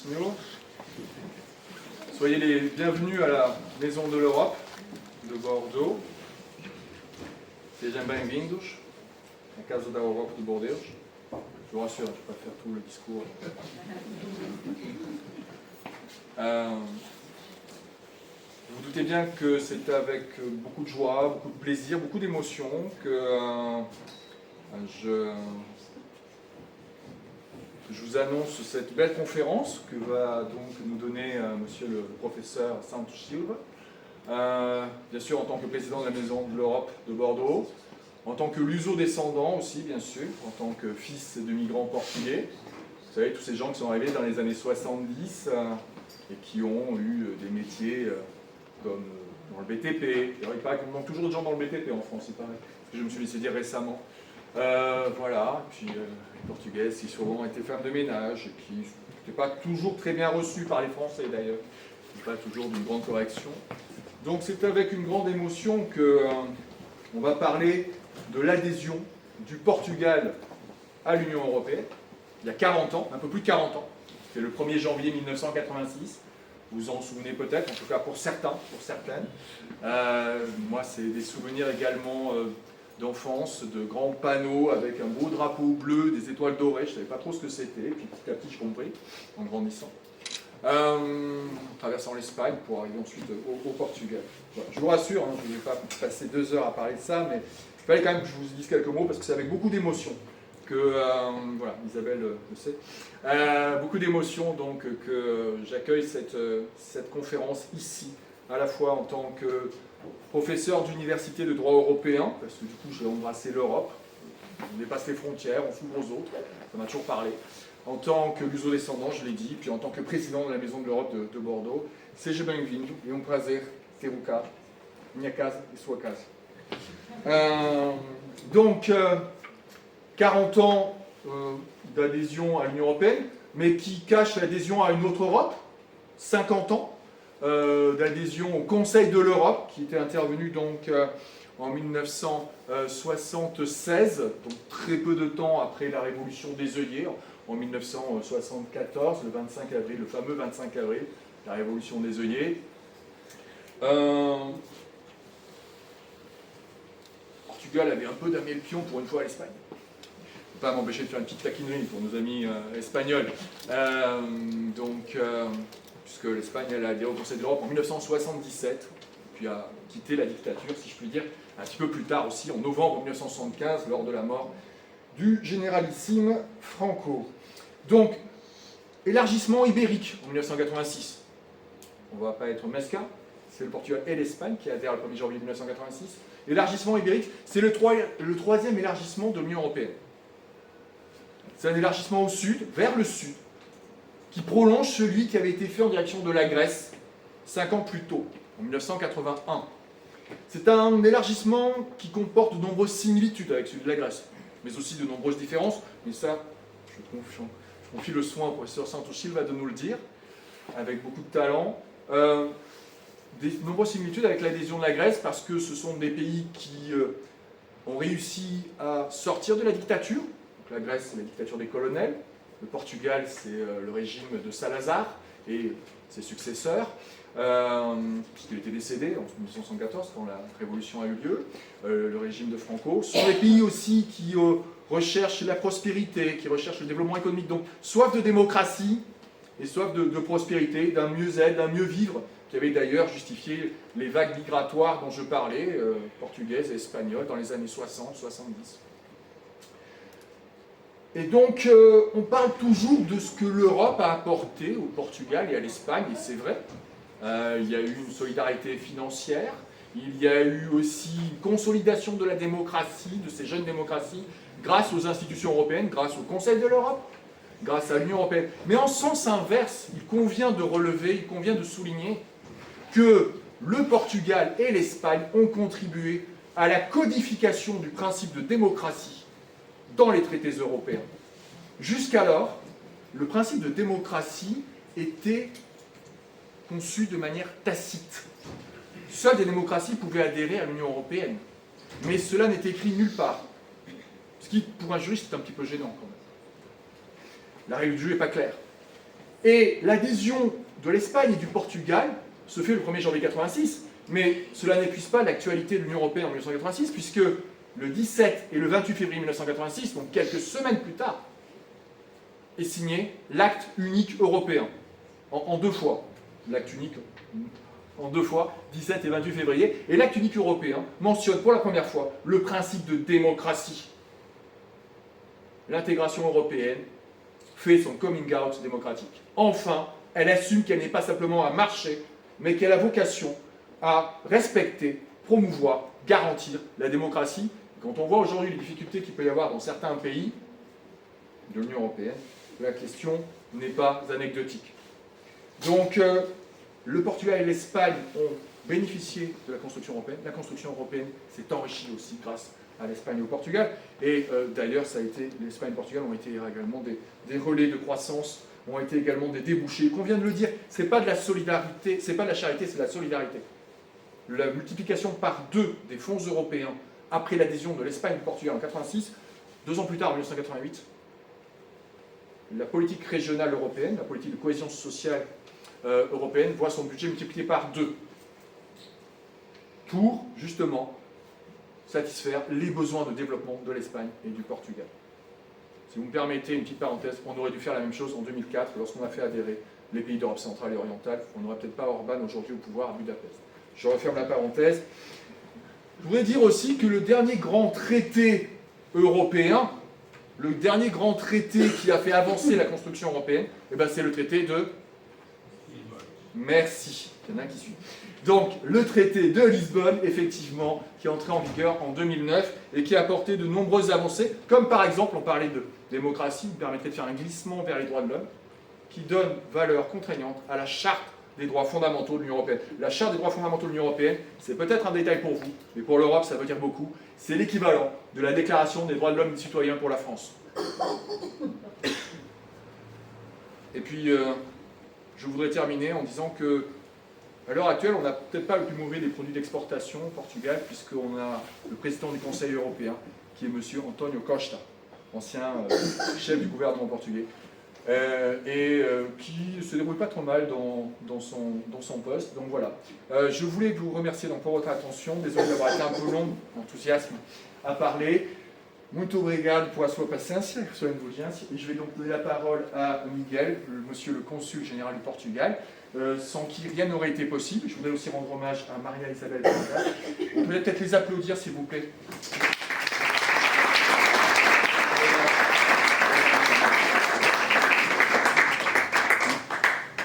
Bonjour. Soyez les bienvenus à la Maison de l'Europe de Bordeaux. Sejam bem-vindos à Casa da Europa de Bordeaux. Je vous rassure, je ne vais pas faire tout le discours. Vous vous doutez bien que c'est avec beaucoup de joie, beaucoup de plaisir, beaucoup d'émotion que je vous annonce cette belle conférence que va donc nous donner monsieur le professeur Santos Silva, bien sûr en tant que président de la Maison de l'Europe de Bordeaux, en tant que luso-descendant aussi bien sûr, en tant que fils de migrants portugais. Vous savez, tous ces gens qui sont arrivés dans les années 70 et qui ont eu des métiers comme dans le BTP. Il paraît qu'on manque toujours de gens dans le BTP en France, il paraît, ce que je me suis laissé dire récemment. Voilà, et puis les Portugaises qui souvent étaient femmes de ménage, et qui n'étaient pas toujours très bien reçues par les Français d'ailleurs, pas toujours d'une grande correction. Donc c'est avec une grande émotion qu'on va parler de l'adhésion du Portugal à l'Union européenne, il y a 40 ans, un peu plus de 40 ans, c'est le 1er janvier 1986, vous vous en souvenez peut-être, en tout cas pour certains, pour certaines. Moi c'est des souvenirs également d'enfance, de grands panneaux avec un beau drapeau bleu, des étoiles dorées, je ne savais pas trop ce que c'était, puis petit à petit je compris, en grandissant. Traversant l'Espagne pour arriver ensuite au Portugal. Voilà. Je vous rassure, hein, je ne vais pas passer 2 heures à parler de ça, mais il fallait quand même que je vous dise quelques mots, parce que c'est avec beaucoup d'émotion que, voilà, Isabelle le sait, beaucoup d'émotion donc que j'accueille cette conférence ici, à la fois en tant que professeur d'université de droit européen, parce que du coup j'ai embrassé l'Europe, on dépasse les frontières, on s'ouvre aux autres, ça m'a toujours parlé. En tant que luso-descendant, je l'ai dit, puis en tant que président de la Maison de l'Europe de Bordeaux, seja bem-vindo e prazer ter cá, minha casa e sua casa. Donc, 40 ans d'adhésion à l'Union européenne, mais qui cache l'adhésion à une autre Europe, 50 ans d'adhésion au Conseil de l'Europe, qui était intervenu donc en 1976, donc très peu de temps après la révolution des œillets, en 1974, le 25 avril, le fameux 25 avril, la révolution des œillets. Portugal avait un peu damé le pion pour une fois à l'Espagne. Je ne vais pas m'empêcher de faire une petite taquinerie pour nos amis espagnols. Puisque l'Espagne a adhéré au Conseil de l'Europe en 1977, puis a quitté la dictature, si je puis dire, un petit peu plus tard aussi, en novembre 1975, lors de la mort du généralissime Franco. Donc, élargissement ibérique en 1986. On ne va pas être mesquin, c'est le Portugal et l'Espagne qui adhèrent le 1er janvier 1986. Élargissement ibérique, c'est le troisième élargissement de l'Union européenne. C'est un élargissement au sud, vers le sud, qui prolonge celui qui avait été fait en direction de la Grèce 5 ans plus tôt, en 1981. C'est un élargissement qui comporte de nombreuses similitudes avec celui de la Grèce, mais aussi de nombreuses différences, mais ça, je confie le soin au professeur Santos Silva de nous le dire, avec beaucoup de talent. Des nombreuses similitudes avec l'adhésion de la Grèce, parce que ce sont des pays qui ont réussi à sortir de la dictature. Donc la Grèce, c'est la dictature des colonels. Le Portugal, c'est le régime de Salazar et ses successeurs, puisqu'il était décédé en 1974 quand la révolution a eu lieu, le régime de Franco. Ce sont des pays aussi qui recherchent la prospérité, qui recherchent le développement économique, donc soif de démocratie et soif de prospérité, d'un mieux-être, d'un mieux-vivre, qui avait d'ailleurs justifié les vagues migratoires dont je parlais, portugaises et espagnoles, dans les années 60-70. Et donc, on parle toujours de ce que l'Europe a apporté au Portugal et à l'Espagne, et c'est vrai. Il y a eu une solidarité financière, il y a eu aussi une consolidation de la démocratie, de ces jeunes démocraties, grâce aux institutions européennes, grâce au Conseil de l'Europe, grâce à l'Union européenne. Mais en sens inverse, il convient de relever, il convient de souligner que le Portugal et l'Espagne ont contribué à la codification du principe de démocratie dans les traités européens. Jusqu'alors, le principe de démocratie était conçu de manière tacite. Seules des démocraties pouvaient adhérer à l'Union européenne, mais cela n'est écrit nulle part. Ce qui, pour un juriste, est un petit peu gênant quand même. La règle du jeu n'est pas claire. Et l'adhésion de l'Espagne et du Portugal se fait le 1er janvier 86, mais cela n'épuise pas l'actualité de l'Union européenne en 1986, puisque le 17 et le 28 février 1986, donc quelques semaines plus tard, est signé l'acte unique européen, en deux fois. L'acte unique en deux fois, 17 et 28 février. Et l'acte unique européen mentionne pour la première fois le principe de démocratie. L'intégration européenne fait son coming out démocratique. Enfin, elle assume qu'elle n'est pas simplement un marché, mais qu'elle a vocation à respecter, promouvoir, garantir la démocratie. Quand on voit aujourd'hui les difficultés qu'il peut y avoir dans certains pays de l'Union européenne, la question n'est pas anecdotique. Donc, le Portugal et l'Espagne ont bénéficié de la construction européenne. La construction européenne s'est enrichie aussi grâce à l'Espagne et au Portugal. Et d'ailleurs, l'Espagne et le Portugal ont été également des relais de croissance, ont été également des débouchés. Qu'on vient de le dire, ce n'est pas de la solidarité, c'est pas de la charité, c'est de la solidarité. La multiplication par 2 des fonds européens après l'adhésion de l'Espagne et du Portugal en 1986, 2 ans plus tard, en 1988, la politique régionale européenne, la politique de cohésion sociale européenne, voit son budget multiplié par 2 pour, justement, satisfaire les besoins de développement de l'Espagne et du Portugal. Si vous me permettez une petite parenthèse, on aurait dû faire la même chose en 2004, lorsqu'on a fait adhérer les pays d'Europe centrale et orientale. On n'aurait peut-être pas Orban aujourd'hui au pouvoir à Budapest. Je referme la parenthèse. Je voudrais dire aussi que le dernier grand traité européen, le dernier grand traité qui a fait avancer la construction européenne, c'est le traité de... Merci, il y en a un qui suit. Donc, le traité de Lisbonne, effectivement, qui est entré en vigueur en 2009 et qui a apporté de nombreuses avancées, comme par exemple, on parlait de démocratie, qui permettrait de faire un glissement vers les droits de l'homme, qui donne valeur contraignante à la charte des droits fondamentaux de l'Union européenne. La charte des droits fondamentaux de l'Union européenne, c'est peut-être un détail pour vous, mais pour l'Europe, ça veut dire beaucoup. C'est l'équivalent de la déclaration des droits de l'homme et des citoyens pour la France. Et puis, je voudrais terminer en disant que, à l'heure actuelle, on n'a peut-être pas le plus mauvais des produits d'exportation au Portugal, puisqu'on a le président du Conseil européen, qui est M. António Costa, ancien chef du gouvernement portugais, qui ne se débrouille pas trop mal dans son poste. Donc voilà. Je voulais vous remercier donc, pour votre attention. Désolé d'avoir été un peu long, enthousiasme à parler. Muito obrigado por sua paciência, sua indulgência. Et je vais donc donner la parole à Miguel, monsieur le consul général du Portugal, sans qui rien n'aurait été possible. Je voudrais aussi rendre hommage à Maria Isabel Braga. On peut peut-être les applaudir, s'il vous plaît.